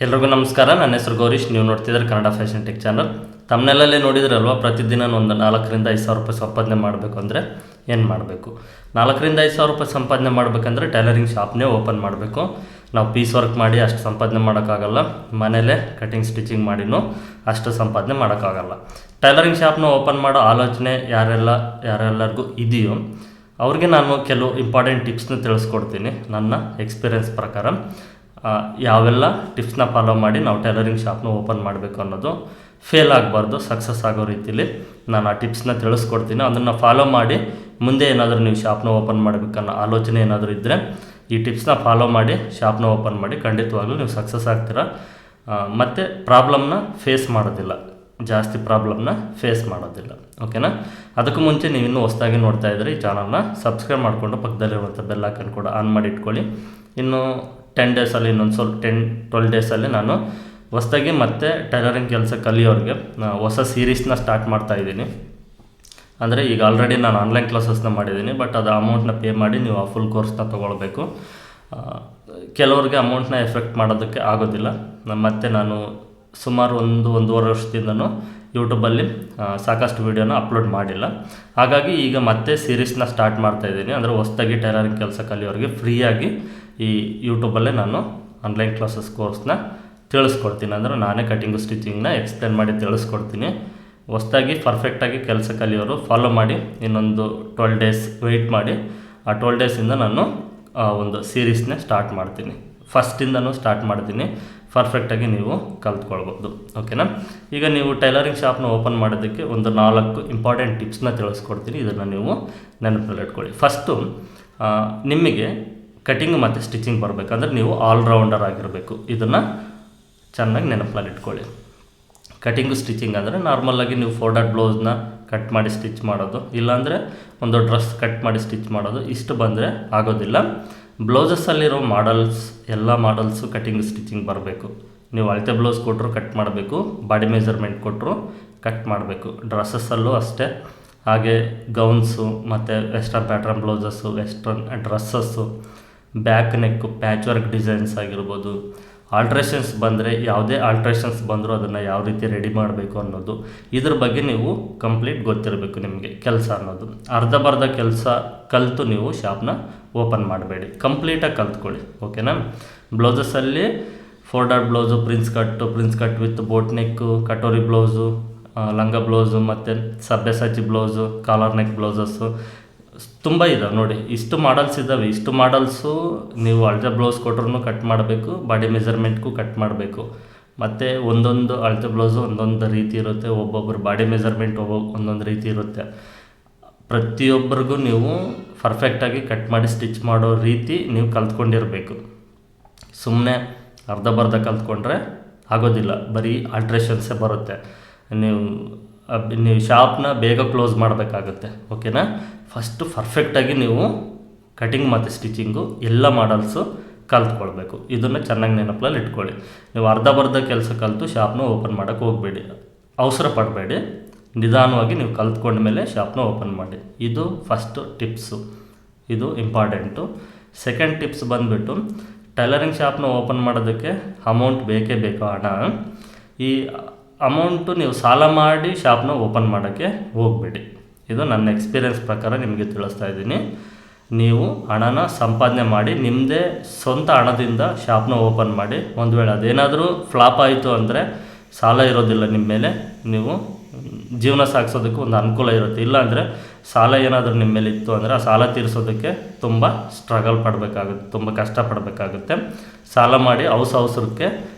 ಎಲ್ರಿಗೂ ನಮಸ್ಕಾರ. ನನ್ನ ಹೆಸರು ಗೌರೀಶ್. ನೀವು ನೋಡ್ತಿದ್ದಾರೆ ಕನ್ನಡ ಫ್ಯಾಷನ್ ಟೆಕ್ ಚಾನಲ್. ತಮ್ಮನೆಲ್ಲೇ ನೋಡಿದ್ರಲ್ವ, ಪ್ರತಿದಿನ ಒಂದು 4,000 5,000 ರೂಪಾಯಿ ಸಂಪಾದನೆ ಮಾಡಬೇಕು ಅಂದರೆ ಏನು ಮಾಡಬೇಕು? 4,000 5,000 ರೂಪಾಯಿ ಸಂಪಾದನೆ ಮಾಡಬೇಕಂದ್ರೆ ಟೈಲರಿಂಗ್ ಶಾಪ್ನೇ ಓಪನ್ ಮಾಡಬೇಕು. ನಾವು ಪೀಸ್ ವರ್ಕ್ ಮಾಡಿ ಅಷ್ಟು ಸಂಪಾದನೆ ಮಾಡೋಕ್ಕಾಗಲ್ಲ. ಮನೇಲೇ ಕಟಿಂಗ್ ಸ್ಟಿಚಿಂಗ್ ಮಾಡಿನೂ ಅಷ್ಟು ಸಂಪಾದನೆ ಮಾಡೋಕ್ಕಾಗಲ್ಲ. ಟೈಲರಿಂಗ್ ಶಾಪ್ನ ಓಪನ್ ಮಾಡೋ ಆಲೋಚನೆ ಯಾರೆಲ್ಲರಿಗೂ ಇದೆಯೋ ಅವ್ರಿಗೆ ನಾನು ಕೆಲವು ಇಂಪಾರ್ಟೆಂಟ್ ಟಿಪ್ಸ್ನ ತಿಳಿಸ್ಕೊಡ್ತೀನಿ. ನನ್ನ ಎಕ್ಸ್ಪೀರಿಯೆನ್ಸ್ ಪ್ರಕಾರ ಯಾವೆಲ್ಲ ಟಿಪ್ಸ್ನ ಫಾಲೋ ಮಾಡಿ ನಾವು ಟೈಲರಿಂಗ್ ಶಾಪ್ನ ಓಪನ್ ಮಾಡಬೇಕು ಅನ್ನೋದು ಫೇಲ್ ಆಗಬಾರ್ದು, ಸಕ್ಸಸ್ ಆಗೋ ರೀತಿಲಿ ನಾನು ಆ ಟಿಪ್ಸ್ನ ತಿಳಿಸ್ಕೊಡ್ತೀನಿ. ಅದನ್ನು ಫಾಲೋ ಮಾಡಿ ಮುಂದೆ ಏನಾದರೂ ನೀವು ಶಾಪ್ನ ಓಪನ್ ಮಾಡಬೇಕನ್ನೋ ಆಲೋಚನೆ ಏನಾದರೂ ಇದ್ದರೆ ಈ ಟಿಪ್ಸ್ನ ಫಾಲೋ ಮಾಡಿ ಶಾಪ್ನ ಓಪನ್ ಮಾಡಿ. ಖಂಡಿತವಾಗ್ಲೂ ನೀವು ಸಕ್ಸಸ್ ಆಗ್ತೀರಾ. ಮತ್ತು ಪ್ರಾಬ್ಲಮ್ನ ಫೇಸ್ ಮಾಡೋದಿಲ್ಲ, ಜಾಸ್ತಿ ಪ್ರಾಬ್ಲಮ್ನ ಫೇಸ್ ಮಾಡೋದಿಲ್ಲ. ಓಕೆನಾ? ಅದಕ್ಕೂ ಮುಂಚೆ ನೀವು ಇನ್ನೂ ಹೊಸದಾಗಿ ನೋಡ್ತಾ ಇದ್ದರೆ ಈ ಚಾನಲ್ನ ಸಬ್ಸ್ಕ್ರೈಬ್ ಮಾಡಿಕೊಂಡು ಪಕ್ಕದಲ್ಲಿರುವಂಥ ಬೆಲ್ ಐಕನ್ ಕೂಡ ಆನ್ ಮಾಡಿ ಇಟ್ಕೊಳ್ಳಿ. ಇನ್ನು 10 ಡೇಸಲ್ಲಿ ಇನ್ನೊಂದು ಸ್ವಲ್ಪ 10-12 ಡೇಸಲ್ಲಿ ನಾನು ಹೊಸದಾಗಿ ಮತ್ತೆ ಟೈಲರಿಂಗ್ ಕೆಲಸ ಕಲಿಯೋರಿಗೆ ಹೊಸ ಸೀರೀಸ್ನ ಸ್ಟಾರ್ಟ್ ಮಾಡ್ತಾಯಿದ್ದೀನಿ. ಅಂದರೆ ಈಗ ಆಲ್ರೆಡಿ ನಾನು ಆನ್ಲೈನ್ ಕ್ಲಾಸಸ್ನ ಮಾಡಿದ್ದೀನಿ, ಬಟ್ ಅದು ಅಮೌಂಟ್ನ ಪೇ ಮಾಡಿ ನೀವು ಆ ಫುಲ್ ಕೋರ್ಸ್ನ ತೊಗೊಳ್ಬೇಕು. ಕೆಲವ್ರಿಗೆ ಅಮೌಂಟ್ನ ಎಫೆಕ್ಟ್ ಮಾಡೋದಕ್ಕೆ ಆಗೋದಿಲ್ಲ. ಮತ್ತು ನಾನು ಸುಮಾರು 1-1.5 ವರ್ಷದಿಂದನೂ ಯೂಟ್ಯೂಬಲ್ಲಿ ಸಾಕಷ್ಟು ವೀಡಿಯೋನ ಅಪ್ಲೋಡ್ ಮಾಡಿಲ್ಲ. ಹಾಗಾಗಿ ಈಗ ಮತ್ತೆ ಸೀರೀಸ್ನ ಸ್ಟಾರ್ಟ್ ಮಾಡ್ತಾಯಿದ್ದೀನಿ. ಅಂದರೆ ಹೊಸದಾಗಿ ಟೈಲರಿಂಗ್ ಕೆಲಸ ಕಲಿಯೋರಿಗೆ ಫ್ರೀಯಾಗಿ ಈ ಯೂಟ್ಯೂಬಲ್ಲೇ ನಾನು ಆನ್ಲೈನ್ ಕ್ಲಾಸಸ್ ಕೋರ್ಸ್ನ ತಿಳಿಸ್ಕೊಡ್ತೀನಿ. ಅಂದರೆ ನಾನೇ ಕಟಿಂಗು ಸ್ಟಿಚಿಂಗ್ನ ಎಕ್ಸ್ಪ್ಲೇನ್ ಮಾಡಿ ತಿಳಿಸ್ಕೊಡ್ತೀನಿ. ಹೊಸದಾಗಿ ಪರ್ಫೆಕ್ಟಾಗಿ ಕೆಲಸ ಕಲಿಯೋರು ಫಾಲೋ ಮಾಡಿ. ಇನ್ನೊಂದು 12 ಡೇಸ್ ವೆಯ್ಟ್ ಮಾಡಿ. ಆ 12 ಡೇಸಿಂದ ನಾನು ಒಂದು ಸೀರೀಸ್ನೇ ಸ್ಟಾರ್ಟ್ ಮಾಡ್ತೀನಿ. ಫಸ್ಟಿಂದನೂ ಸ್ಟಾರ್ಟ್ ಮಾಡ್ತೀನಿ. ಪರ್ಫೆಕ್ಟಾಗಿ ನೀವು ಕಲ್ತ್ಕೊಳ್ಬೋದು. ಓಕೆನಾ? ಈಗ ನೀವು ಟೈಲರಿಂಗ್ ಶಾಪ್ನ ಓಪನ್ ಮಾಡೋದಕ್ಕೆ ಒಂದು 4 ಇಂಪಾರ್ಟೆಂಟ್ ಟಿಪ್ಸ್ನ ತಿಳಿಸ್ಕೊಡ್ತೀನಿ. ಇದನ್ನು ನೀವು ನೆನಪಲ್ಲಿ ಇಟ್ಕೊಳ್ಳಿ. ಫಸ್ಟು, ನಿಮಗೆ ಕಟಿಂಗ್ ಮತ್ತು ಸ್ಟಿಚಿಂಗ್ ಬರಬೇಕಂದ್ರೆ ನೀವು ಆಲ್ರೌಂಡರ್ ಆಗಿರಬೇಕು. ಇದನ್ನು ಚೆನ್ನಾಗಿ ನೆನಪಲ್ಲಿ ಇಟ್ಕೊಳ್ಳಿ. ಕಟಿಂಗು ಸ್ಟಿಚಿಂಗ್ ಅಂದರೆ ನಾರ್ಮಲಾಗಿ ನೀವು ಫೋಲ್ಡೆಡ್ ಬ್ಲೌಸ್ನ ಕಟ್ ಮಾಡಿ ಸ್ಟಿಚ್ ಮಾಡೋದು, ಇಲ್ಲಾಂದರೆ ಒಂದು ಡ್ರೆಸ್ ಕಟ್ ಮಾಡಿ ಸ್ಟಿಚ್ ಮಾಡೋದು, ಇಷ್ಟು ಬಂದರೆ ಆಗೋದಿಲ್ಲ. ಬ್ಲೌಸಸ್ಸಲ್ಲಿರೋ ಮಾಡಲ್ಸ್, ಎಲ್ಲ ಮಾಡಲ್ಸು ಕಟಿಂಗ್ ಸ್ಟಿಚಿಂಗ್ ಬರಬೇಕು. ನೀವು ಅಳತೆ ಬ್ಲೌಸ್ ಕೊಟ್ಟರು ಕಟ್ ಮಾಡಬೇಕು, ಬಾಡಿ ಮೆಜರ್ಮೆಂಟ್ ಕೊಟ್ಟರು ಕಟ್ ಮಾಡಬೇಕು. ಡ್ರೆಸ್ಸಸ್ಸಲ್ಲೂ ಅಷ್ಟೇ. ಹಾಗೆ ಗೌನ್ಸು ಮತ್ತು western pattern blouses, western dresses, back neck, patch work designs ಆಗಿರ್ಬೋದು. ಆಲ್ಟ್ರೇಷನ್ಸ್ ಬಂದರೆ, ಯಾವುದೇ ಆಲ್ಟ್ರೇಷನ್ಸ್ ಬಂದರೂ ಅದನ್ನು ಯಾವ ರೀತಿ ರೆಡಿ ಮಾಡಬೇಕು ಅನ್ನೋದು, ಇದ್ರ ಬಗ್ಗೆ ನೀವು ಕಂಪ್ಲೀಟ್ ಗೊತ್ತಿರಬೇಕು. ನಿಮಗೆ ಕೆಲಸ ಅನ್ನೋದು ಅರ್ಧಬರ್ಧ ಕೆಲಸ ಕಲಿತು ನೀವು ಶಾಪ್ನ ಓಪನ್ ಮಾಡಬೇಡಿ, ಕಂಪ್ಲೀಟಾಗಿ ಕಲ್ತ್ಕೊಳ್ಳಿ. ಓಕೆನಾ? ಬ್ಲೌಸಸ್ಸಲ್ಲಿ folder blouse, prince cut with boat neck, katori blouse, ಲಂಗ ಬ್ಲೌಸು, ಮತ್ತು Sabyasachi blouse, collar neck blouses ತುಂಬ ಇದ್ದಾವೆ ನೋಡಿ. ಇಷ್ಟು ಮಾಡಲ್ಸ್ ಇದ್ದಾವೆ. ಇಷ್ಟು ಮಾಡಲ್ಸು ನೀವು ಅಳತೆ ಬ್ಲೌಸ್ ಕೊಟ್ರೂ ಕಟ್ ಮಾಡಬೇಕು, ಬಾಡಿ ಮೆಜರ್ಮೆಂಟ್ಗೂ ಕಟ್ ಮಾಡಬೇಕು. ಮತ್ತು ಒಂದೊಂದು ಅಳತೆ ಬ್ಲೌಸು ಒಂದೊಂದು ರೀತಿ ಇರುತ್ತೆ. ಒಬ್ಬೊಬ್ಬರು ಬಾಡಿ ಮೆಜರ್ಮೆಂಟ್ ಒಂದೊಂದು ರೀತಿ ಇರುತ್ತೆ. ಪ್ರತಿಯೊಬ್ಬರಿಗೂ ನೀವು ಪರ್ಫೆಕ್ಟಾಗಿ ಕಟ್ ಮಾಡಿ ಸ್ಟಿಚ್ ಮಾಡೋ ರೀತಿ ನೀವು ಕಲ್ತ್ಕೊಂಡಿರಬೇಕು. ಸುಮ್ಮನೆ ಅರ್ಧಬರ್ಧ ಕಲ್ತ್ಕೊಂಡ್ರೆ ಆಗೋದಿಲ್ಲ, ಬರೀ ಆಲ್ಟ್ರೇಷನ್ಸೇ ಬರುತ್ತೆ. ನೀವು ಶಾಪ್ನ ಬೇಗ ಕ್ಲೋಸ್ ಮಾಡಬೇಕಾಗುತ್ತೆ. ಓಕೆನಾ? ಫಸ್ಟು ಪರ್ಫೆಕ್ಟಾಗಿ ನೀವು ಕಟಿಂಗ್ ಮತ್ತು ಸ್ಟಿಚಿಂಗು ಎಲ್ಲ ಮಾಡಲ್ಸು ಕಲ್ತ್ಕೊಳ್ಬೇಕು. ಇದನ್ನು ಚೆನ್ನಾಗಿ ನೆನಪಲ್ಲಿ ಇಟ್ಕೊಳ್ಳಿ. ನೀವು ಅರ್ಧಬರ್ಧ ಕೆಲಸ ಕಲಿತು ಶಾಪ್ನ ಓಪನ್ ಮಾಡೋಕ್ಕೆ ಹೋಗಬೇಡಿ, ಅವಸರ ಪಡಬೇಡಿ. ನಿಧಾನವಾಗಿ ನೀವು ಕಲ್ತ್ಕೊಂಡ ಮೇಲೆ ಶಾಪ್ನ ಓಪನ್ ಮಾಡಿ. ಇದು ಫಸ್ಟು ಟಿಪ್ಸು, ಇದು ಇಂಪಾರ್ಟೆಂಟು. ಸೆಕೆಂಡ್ ಟಿಪ್ಸ್ ಬಂದುಬಿಟ್ಟು, ಟೈಲರಿಂಗ್ ಶಾಪ್ನ ಓಪನ್ ಮಾಡೋದಕ್ಕೆ ಅಮೌಂಟ್ ಬೇಕೇ ಬೇಕು, ಹಣ. ಈ ಅಮೌಂಟು ನೀವು ಸಾಲ ಮಾಡಿ ಶಾಪ್ನ ಓಪನ್ ಮಾಡೋಕ್ಕೆ ಹೋಗಬೇಡಿ. ಇದು ನನ್ನ ಎಕ್ಸ್ಪೀರಿಯೆನ್ಸ್ ಪ್ರಕಾರ ನಿಮಗೆ ತಿಳಿಸ್ತಾ ಇದ್ದೀನಿ. ನೀವು ಹಣನ ಸಂಪಾದನೆ ಮಾಡಿ ನಿಮ್ಮದೇ ಸ್ವಂತ ಹಣದಿಂದ ಶಾಪ್ನ ಓಪನ್ ಮಾಡಿ. ಒಂದು ವೇಳೆ ಅದೇನಾದರೂ ಫ್ಲಾಪ್ ಆಯಿತು ಅಂದರೆ ಸಾಲ ಇರೋದಿಲ್ಲ ನಿಮ್ಮ ಮೇಲೆ, ನೀವು ಜೀವನ ಸಾಗಿಸೋದಕ್ಕೆ ಒಂದು ಅನುಕೂಲ ಇರುತ್ತೆ. ಇಲ್ಲಾಂದರೆ ಸಾಲ ಏನಾದರೂ ನಿಮ್ಮ ಮೇಲೆ ಇತ್ತು ಅಂದರೆ ಆ ಸಾಲ ತೀರಿಸೋದಕ್ಕೆ ತುಂಬ ಸ್ಟ್ರಗಲ್ ಪಡಬೇಕಾಗುತ್ತೆ, ತುಂಬ ಕಷ್ಟಪಡಬೇಕಾಗುತ್ತೆ. ಸಾಲ ಮಾಡಿ ಅವಸರಕ್ಕೆ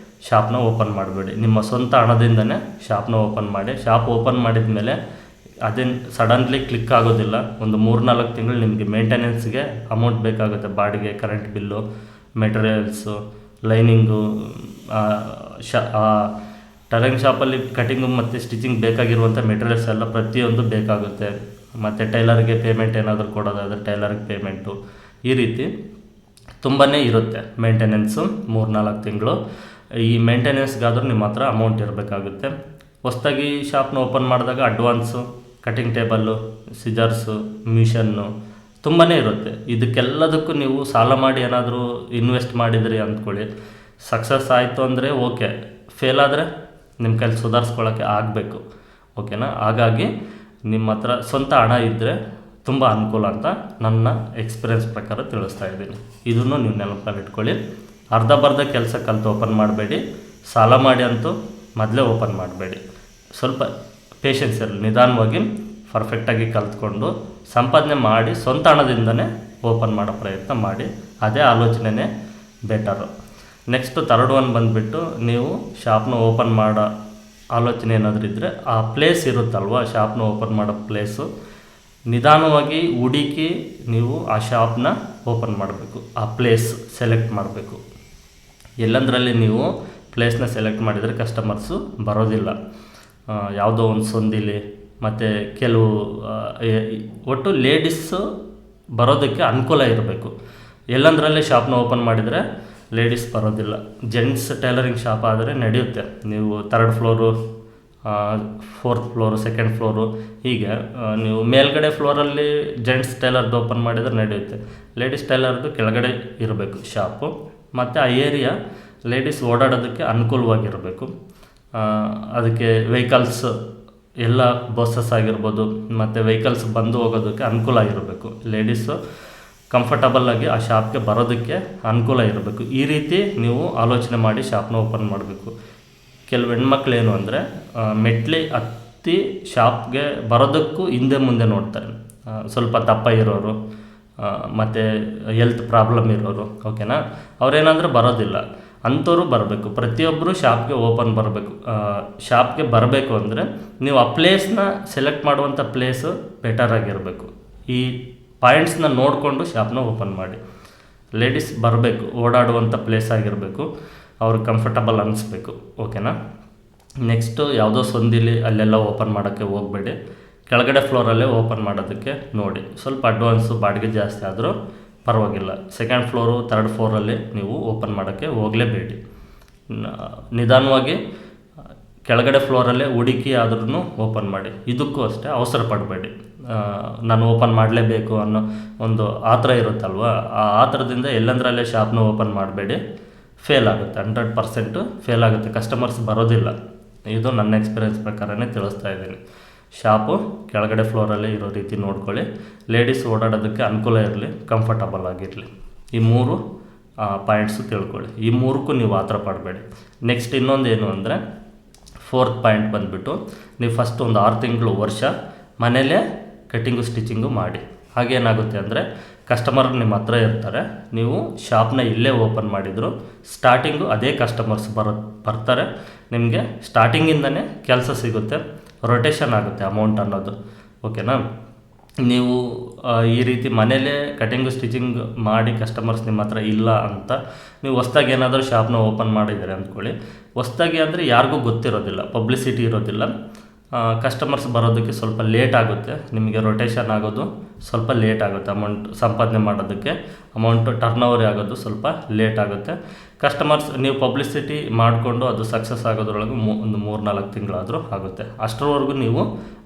ಶಾಪ್ನ ಓಪನ್ ಮಾಡಬೇಡಿ. ನಿಮ್ಮ ಸ್ವಂತ ಹಣದಿಂದನೇ ಶಾಪ್ನ ಓಪನ್ ಮಾಡಿ. ಶಾಪ್ ಓಪನ್ ಮಾಡಿದ ಮೇಲೆ ಅದೇನು ಸಡನ್ಲಿ ಕ್ಲಿಕ್ ಆಗೋದಿಲ್ಲ. ಒಂದು 3-4 ತಿಂಗಳು ನಿಮಗೆ ಮೇಂಟೆನೆನ್ಸ್ಗೆ ಅಮೌಂಟ್ ಬೇಕಾಗುತ್ತೆ. ಬಾಡಿಗೆ, current bill, materials, lining. Tailoring ಶಾಪಲ್ಲಿ ಕಟಿಂಗು ಮತ್ತು ಸ್ಟಿಚಿಂಗ್ ಬೇಕಾಗಿರುವಂಥ ಮೆಟೀರಿಯಲ್ಸ್ ಎಲ್ಲ ಪ್ರತಿಯೊಂದು ಬೇಕಾಗುತ್ತೆ. ಮತ್ತು ಟೈಲರ್ಗೆ ಪೇಮೆಂಟ್ ಏನಾದರೂ ಕೊಡೋದಾದರೆ ಟೈಲರ್ಗೆ ಪೇಮೆಂಟು, ಈ ರೀತಿ ತುಂಬಾ ಇರುತ್ತೆ ಮೇಂಟೆನೆನ್ಸು. 3-4 ತಿಂಗಳು ಈ ಮೇಂಟೆನೆನ್ಸ್ಗಾದರೂ ನಿಮ್ಮ ಹತ್ರ ಅಮೌಂಟ್ ಇರಬೇಕಾಗುತ್ತೆ. ಹೊಸದಾಗಿ ಶಾಪ್ನ ಓಪನ್ ಮಾಡಿದಾಗ ಅಡ್ವಾನ್ಸು, ಕಟಿಂಗ್ ಟೇಬಲ್ಲು, ಸಿಜರ್ಸು, ಮಿಷನ್ನು ತುಂಬಾ ಇರುತ್ತೆ. ಇದಕ್ಕೆಲ್ಲದಕ್ಕೂ ನೀವು ಸಾಲ ಮಾಡಿ ಏನಾದರೂ ಇನ್ವೆಸ್ಟ್ ಮಾಡಿದ್ರಿ ಅಂದ್ಕೊಳ್ಳಿ, ಸಕ್ಸಸ್ ಆಯಿತು ಅಂದರೆ ಓಕೆ, ಫೇಲ್ ಆದರೆ ನಿಮ್ಮ ಕೈಲಿ ಸುಧಾರಿಸ್ಕೊಳ್ಳೋಕ್ಕೆ ಆಗಬೇಕು, ಓಕೆನಾ. ಹಾಗಾಗಿ ನಿಮ್ಮ ಹತ್ರ ಸ್ವಂತ ಹಣ ಇದ್ದರೆ ತುಂಬ ಅನುಕೂಲ ಅಂತ ನನ್ನ ಎಕ್ಸ್ಪೀರಿಯೆನ್ಸ್ ಪ್ರಕಾರ ತಿಳಿಸ್ತಾ ಇದ್ದೀನಿ. ಇದನ್ನು ನೀವು ನೆನಪಲ್ಲಿ ಇಟ್ಕೊಳ್ಳಿ. ಅರ್ಧಬರ್ಧ ಕೆಲಸ ಕಲಿತು ಓಪನ್ ಮಾಡಬೇಡಿ, ಸಾಲ ಮಾಡಿ ಅಂತೂ ಮೊದಲೇ ಓಪನ್ ಮಾಡಬೇಡಿ. ಸ್ವಲ್ಪ ಪೇಷನ್ಸ್ ಇರಲಿ, ನಿಧಾನವಾಗಿ ಪರ್ಫೆಕ್ಟಾಗಿ ಕಲಿತ್ಕೊಂಡು ಸಂಪಾದನೆ ಮಾಡಿ ಸ್ವಂತ ಹಣದಿಂದನೇ ಓಪನ್ ಮಾಡೋ ಪ್ರಯತ್ನ ಮಾಡಿ. ಅದೇ ಆಲೋಚನೆಯೇ ಬೆಟರು. ನೆಕ್ಸ್ಟು ಥರ್ಡ್ ಒನ್ ಬಂದುಬಿಟ್ಟು, ನೀವು ಶಾಪ್ನ ಓಪನ್ ಮಾಡೋ ಆಲೋಚನೆ ಏನಾದರೂ ಇದ್ದರೆ ಆ ಪ್ಲೇಸ್ ಇರುತ್ತಲ್ವ, ಶಾಪ್ನ ಓಪನ್ ಮಾಡೋ ಪ್ಲೇಸು ನಿಧಾನವಾಗಿ ಹುಡುಕಿ ನೀವು ಆ ಶಾಪ್ನ ಓಪನ್ ಮಾಡಬೇಕು. ಆ ಪ್ಲೇಸ್ ಸೆಲೆಕ್ಟ್ ಮಾಡಬೇಕು. ಎಲ್ಲಂದರಲ್ಲಿ ನೀವು ಪ್ಲೇಸ್ನ ಸೆಲೆಕ್ಟ್ ಮಾಡಿದರೆ ಕಸ್ಟಮರ್ಸು ಬರೋದಿಲ್ಲ. ಯಾವುದೋ ಒಂದು ಸಂದಿಲಿ ಮತ್ತು ಕೆಲವು ಒಟ್ಟು ಲೇಡೀಸು ಬರೋದಕ್ಕೆ ಅನುಕೂಲ ಇರಬೇಕು. ಎಲ್ಲಂದರಲ್ಲಿ ಶಾಪ್ನ ಓಪನ್ ಮಾಡಿದರೆ ಲೇಡೀಸ್ ಬರೋದಿಲ್ಲ. ಜೆಂಟ್ಸ್ ಟೈಲರಿಂಗ್ ಶಾಪ್ ಆದರೆ ನಡೆಯುತ್ತೆ. ನೀವು 3rd floor, 4th floor, 2nd floor, ಹೀಗೆ ನೀವು ಮೇಲ್ಗಡೆ ಫ್ಲೋರಲ್ಲಿ ಜೆಂಟ್ಸ್ ಟೈಲರ್ದು ಓಪನ್ ಮಾಡಿದರೆ ನಡೆಯುತ್ತೆ. ಲೇಡೀಸ್ ಟೈಲರ್ದು ಕೆಳಗಡೆ ಇರಬೇಕು ಶಾಪು. ಮತ್ತು ಆ ಏರಿಯಾ ಲೇಡೀಸ್ ಓಡಾಡೋದಕ್ಕೆ ಅನುಕೂಲವಾಗಿರಬೇಕು. ಅದಕ್ಕೆ ವೆಹಿಕಲ್ಸ್ ಎಲ್ಲ ಬಸ್ಸಸ್ ಆಗಿರ್ಬೋದು ಮತ್ತು ವೆಹಿಕಲ್ಸ್ ಬಂದು ಹೋಗೋದಕ್ಕೆ ಅನುಕೂಲ ಇರಬೇಕು. ಲೇಡೀಸು ಕಂಫರ್ಟಬಲ್ಲಾಗಿ ಆ ಶಾಪ್ಗೆ ಬರೋದಕ್ಕೆ ಅನುಕೂಲ ಇರಬೇಕು. ಈ ರೀತಿ ನೀವು ಆಲೋಚನೆ ಮಾಡಿ ಶಾಪ್ನ ಓಪನ್ ಮಾಡಬೇಕು. ಕೆಲವು ಹೆಣ್ಮಕ್ಳು ಏನು ಅಂದರೆ ಮೆಟ್ಲಿ ಹತ್ತಿ ಶಾಪ್ಗೆ ಬರೋದಕ್ಕೂ ಹಿಂದೆ ಮುಂದೆ ನೋಡ್ತಾರೆ. ಸ್ವಲ್ಪ ದಪ್ಪ ಇರೋರು ಮತ್ತು ಹೆಲ್ತ್ ಪ್ರಾಬ್ಲಮ್ ಇರೋರು, ಓಕೆನಾ, ಅವರೇನಾದರೂ ಬರೋದಿಲ್ಲ. ಅಂಥವ್ರು ಬರಬೇಕು. ಪ್ರತಿಯೊಬ್ಬರು ಶಾಪ್ಗೆ ಓಪನ್ ಬರಬೇಕು. ಶಾಪ್ಗೆ ಬರಬೇಕು ಅಂದರೆ ನೀವು ಆ ಪ್ಲೇಸ್ನ ಸೆಲೆಕ್ಟ್ ಮಾಡುವಂಥ ಪ್ಲೇಸು ಬೆಟರಾಗಿರಬೇಕು. ಈ ಪಾಯಿಂಟ್ಸ್ನ ನೋಡಿಕೊಂಡು ಶಾಪ್ನ ಓಪನ್ ಮಾಡಿ. ಲೇಡೀಸ್ ಬರಬೇಕು, ಓಡಾಡುವಂಥ ಪ್ಲೇಸ್ ಆಗಿರಬೇಕು, ಅವ್ರಿಗೆ ಕಂಫರ್ಟಬಲ್ ಅನ್ನಿಸ್ಬೇಕು, ಓಕೆನಾ. ನೆಕ್ಸ್ಟು ಯಾವುದೋ ಸಂದಿಲಿ ಅಲ್ಲೆಲ್ಲ ಓಪನ್ ಮಾಡೋಕ್ಕೆ ಹೋಗಬೇಡಿ. ಕೆಳಗಡೆ ಫ್ಲೋರಲ್ಲೇ ಓಪನ್ ಮಾಡೋದಕ್ಕೆ ನೋಡಿ. ಸ್ವಲ್ಪ ಅಡ್ವಾನ್ಸು ಬಾಡಿಗೆ ಜಾಸ್ತಿ ಆದರೂ ಪರವಾಗಿಲ್ಲ. 2nd ಫ್ಲೋರು, 3rd ಫ್ಲೋರಲ್ಲಿ ನೀವು ಓಪನ್ ಮಾಡೋಕ್ಕೆ ಹೋಗಲೇಬೇಡಿ. ನಿಧಾನವಾಗಿ ಕೆಳಗಡೆ ಫ್ಲೋರಲ್ಲೇ ಹುಡುಕಿ ಆದ್ರೂ ಓಪನ್ ಮಾಡಿ. ಇದಕ್ಕೂ ಅಷ್ಟೇ ಅವಸರ ಪಡಬೇಡಿ. ನಾನು ಓಪನ್ ಮಾಡಲೇಬೇಕು ಅನ್ನೋ ಒಂದು ಆತರ ಇರುತ್ತಲ್ವ, ಆ ಆತರದಿಂದ ಎಲ್ಲಂದ್ರಲ್ಲೇ ಶಾಪ್ನ ಓಪನ್ ಮಾಡಬೇಡಿ. ಫೇಲ್ ಆಗುತ್ತೆ, 100% ಫೇಲ್ ಆಗುತ್ತೆ. ಕಸ್ಟಮರ್ಸ್ ಬರೋದಿಲ್ಲ. ಇದು ನನ್ನ ಎಕ್ಸ್ಪೀರಿಯೆನ್ಸ್ ಪ್ರಕಾರನೇ ತಿಳಿಸ್ತಾ ಇದ್ದೀನಿ. ಶಾಪು ಕೆಳಗಡೆ ಫ್ಲೋರಲ್ಲೇ ಇರೋ ರೀತಿ ನೋಡ್ಕೊಳ್ಳಿ. ಲೇಡೀಸ್ ಓಡಾಡೋದಕ್ಕೆ ಅನುಕೂಲ ಇರಲಿ, ಕಂಫರ್ಟಬಲ್ ಆಗಿರಲಿ. ಈ 3 ಪಾಯಿಂಟ್ಸು ತಿಳ್ಕೊಳ್ಳಿ. ಈ 3ಕ್ಕೂ ನೀವು ಆತರ ಪಡಬೇಡಿ. ನೆಕ್ಸ್ಟ್ ಇನ್ನೊಂದೇನು ಅಂದರೆ 4th ಪಾಯಿಂಟ್ ಬಂದುಬಿಟ್ಟು, ನೀವು ಫಸ್ಟ್ ಒಂದು 6 ತಿಂಗಳು ವರ್ಷ ಮನೇಲೇ ಕಟ್ಟಿಂಗು ಸ್ಟಿಚಿಂಗು ಮಾಡಿ. ಹಾಗೇನಾಗುತ್ತೆ ಅಂದರೆ ಕಸ್ಟಮರ್ ನಿಮ್ಮ ಹತ್ರ ಇರ್ತಾರೆ. ನೀವು ಶಾಪ್ನ ಇಲ್ಲೇ ಓಪನ್ ಮಾಡಿದ್ರು ಸ್ಟಾರ್ಟಿಂಗು ಅದೇ ಕಸ್ಟಮರ್ಸ್ ಬರ್ತಾರೆ. ನಿಮಗೆ ಸ್ಟಾರ್ಟಿಂಗಿಂದನೇ ಕೆಲಸ ಸಿಗುತ್ತೆ, ರೊಟೇಷನ್ ಆಗುತ್ತೆ ಅಮೌಂಟ್ ಅನ್ನೋದು, ಓಕೆನಾ. ನೀವು ಈ ರೀತಿ ಮನೇಲೇ ಕಟಿಂಗು ಸ್ಟಿಚಿಂಗ್ ಮಾಡಿ ಕಸ್ಟಮರ್ಸ್ ನಿಮ್ಮ ಹತ್ರ ಇಲ್ಲ ಅಂತ ನೀವು ಹೊಸ್ದಾಗಿ ಏನಾದರೂ ಶಾಪ್ನ ಓಪನ್ ಮಾಡಿದ್ದೀರಿ ಅಂದ್ಕೊಳ್ಳಿ. ಹೊಸ್ದಾಗಿ ಅಂದರೆ ಯಾರಿಗೂ ಗೊತ್ತಿರೋದಿಲ್ಲ, ಪಬ್ಲಿಸಿಟಿ ಇರೋದಿಲ್ಲ. ಕಸ್ಟಮರ್ಸ್ ಬರೋದಕ್ಕೆ ಸ್ವಲ್ಪ ಲೇಟ್ ಆಗುತ್ತೆ. ನಿಮಗೆ ರೊಟೇಷನ್ ಆಗೋದು ಸ್ವಲ್ಪ ಲೇಟ್ ಆಗುತ್ತೆ. ಅಮೌಂಟ್ ಸಂಪಾದನೆ ಮಾಡೋದಕ್ಕೆ ಅಮೌಂಟ್ ಟರ್ನ್ ಓವರ್ ಆಗೋದು ಸ್ವಲ್ಪ ಲೇಟ್ ಆಗುತ್ತೆ. ಕಸ್ಟಮರ್ಸ್ ನೀವು ಪಬ್ಲಿಸಿಟಿ ಮಾಡಿಕೊಂಡು ಅದು ಸಕ್ಸಸ್ ಆಗೋದ್ರೊಳಗೆ ಒಂದು 3-4 ತಿಂಗಳಾದರೂ ಆಗುತ್ತೆ. ಅಷ್ಟರವರೆಗೂ ನೀವು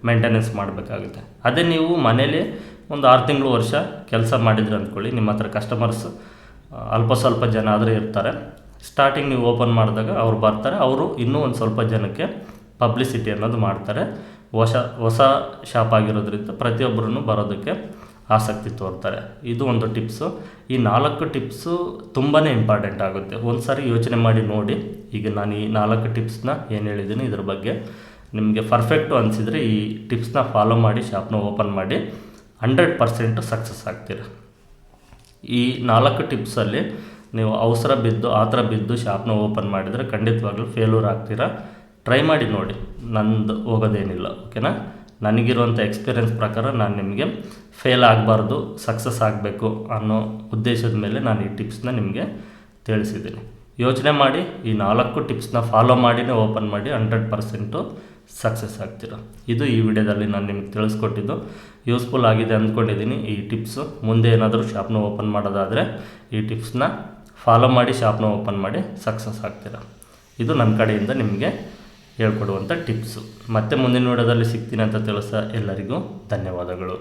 ಮೇಂಟೆನೆನ್ಸ್ ಮಾಡಬೇಕಾಗುತ್ತೆ. ಅದೇ ನೀವು ಮನೇಲಿ ಒಂದು 6 ತಿಂಗಳು ವರ್ಷ ಕೆಲಸ ಮಾಡಿದ್ರಿ ಅಂದ್ಕೊಳ್ಳಿ, ನಿಮ್ಮ ಹತ್ರ ಕಸ್ಟಮರ್ಸ್ ಅಲ್ಪ ಸ್ವಲ್ಪ ಜನ ಆದರೆ ಇರ್ತಾರೆ. ಸ್ಟಾರ್ಟಿಂಗ್ ನೀವು ಓಪನ್ ಮಾಡಿದಾಗ ಅವ್ರು ಬರ್ತಾರೆ, ಅವರು ಇನ್ನೂ ಒಂದು ಸ್ವಲ್ಪ ಜನಕ್ಕೆ ಪಬ್ಲಿಸಿಟಿ ಅನ್ನೋದು ಮಾಡ್ತಾರೆ. ಹೊಸ ಶಾಪ್ ಆಗಿರೋದ್ರಿಂದ ಪ್ರತಿಯೊಬ್ಬರೂ ಬರೋದಕ್ಕೆ ಆಸಕ್ತಿ ತೋರ್ತಾರೆ. ಇದು ಒಂದು ಟಿಪ್ಸು. ಈ 4 ಟಿಪ್ಸು ತುಂಬಾ ಇಂಪಾರ್ಟೆಂಟ್ ಆಗುತ್ತೆ. ಒಂದು ಸಾರಿ ಯೋಚನೆ ಮಾಡಿ ನೋಡಿ. ಈಗ ನಾನು ಈ 4 ಟಿಪ್ಸ್ನ ಏನು ಹೇಳಿದ್ದೀನಿ ಇದ್ರ ಬಗ್ಗೆ ನಿಮಗೆ ಪರ್ಫೆಕ್ಟು ಅನಿಸಿದರೆ ಈ ಟಿಪ್ಸ್ನ ಫಾಲೋ ಮಾಡಿ ಶಾಪ್ನ ಓಪನ್ ಮಾಡಿ 100% ಸಕ್ಸಸ್ ಆಗ್ತೀರ. ಈ 4 ಟಿಪ್ಸಲ್ಲಿ ನೀವು ಅವಸರ ಬಿದ್ದು ಆ ಥರ ಬಿದ್ದು ಶಾಪ್ನ ಓಪನ್ ಮಾಡಿದರೆ ಖಂಡಿತವಾಗ್ಲೂ ಫೇಲ್ಯೂರ್ ಆಗ್ತೀರಾ. ಟ್ರೈ ಮಾಡಿ ನೋಡಿ, ನಂದು ಹೋಗೋದೇನಿಲ್ಲ, ಓಕೆನಾ. ನನಗಿರುವಂಥ ಎಕ್ಸ್ಪೀರಿಯೆನ್ಸ್ ಪ್ರಕಾರ ನಾನು ನಿಮಗೆ ಫೇಲ್ ಆಗಬಾರ್ದು, ಸಕ್ಸಸ್ ಆಗಬೇಕು ಅನ್ನೋ ಉದ್ದೇಶದ ಮೇಲೆ ನಾನು ಈ ಟಿಪ್ಸ್ನ ನಿಮಗೆ ತಿಳಿಸಿದ್ದೀನಿ. ಯೋಚನೆ ಮಾಡಿ ಈ 4 ಟಿಪ್ಸ್ನ ಫಾಲೋ ಮಾಡಿನೇ ಓಪನ್ ಮಾಡಿ 100% ಸಕ್ಸಸ್ ಆಗ್ತೀರ. ಇದು ಈ ವಿಡಿಯೋದಲ್ಲಿ ನಾನು ನಿಮ್ಗೆ ತಿಳಿಸ್ಕೊಟ್ಟಿದ್ದು. ಯೂಸ್ಫುಲ್ ಆಗಿದೆ ಅಂದ್ಕೊಂಡಿದ್ದೀನಿ ಈ ಟಿಪ್ಸು. ಮುಂದೆ ಏನಾದರೂ ಶಾಪ್ನ ಓಪನ್ ಮಾಡೋದಾದರೆ ಈ ಟಿಪ್ಸ್ನ ಫಾಲೋ ಮಾಡಿ ಶಾಪ್ನ ಓಪನ್ ಮಾಡಿ ಸಕ್ಸಸ್ ಆಗ್ತೀರ. ಇದು ನನ್ನ ಕಡೆಯಿಂದ ನಿಮಗೆ ಹೇಳ್ಕೊಡುವಂಥ ಟಿಪ್ಸು. ಮತ್ತೆ ಮುಂದಿನ ವಿಡಿಯೋದಲ್ಲಿ ಸಿಗ್ತೀನಿ ಅಂತ ತಿಳಿಸ ಎಲ್ಲರಿಗೂ ಧನ್ಯವಾದಗಳು.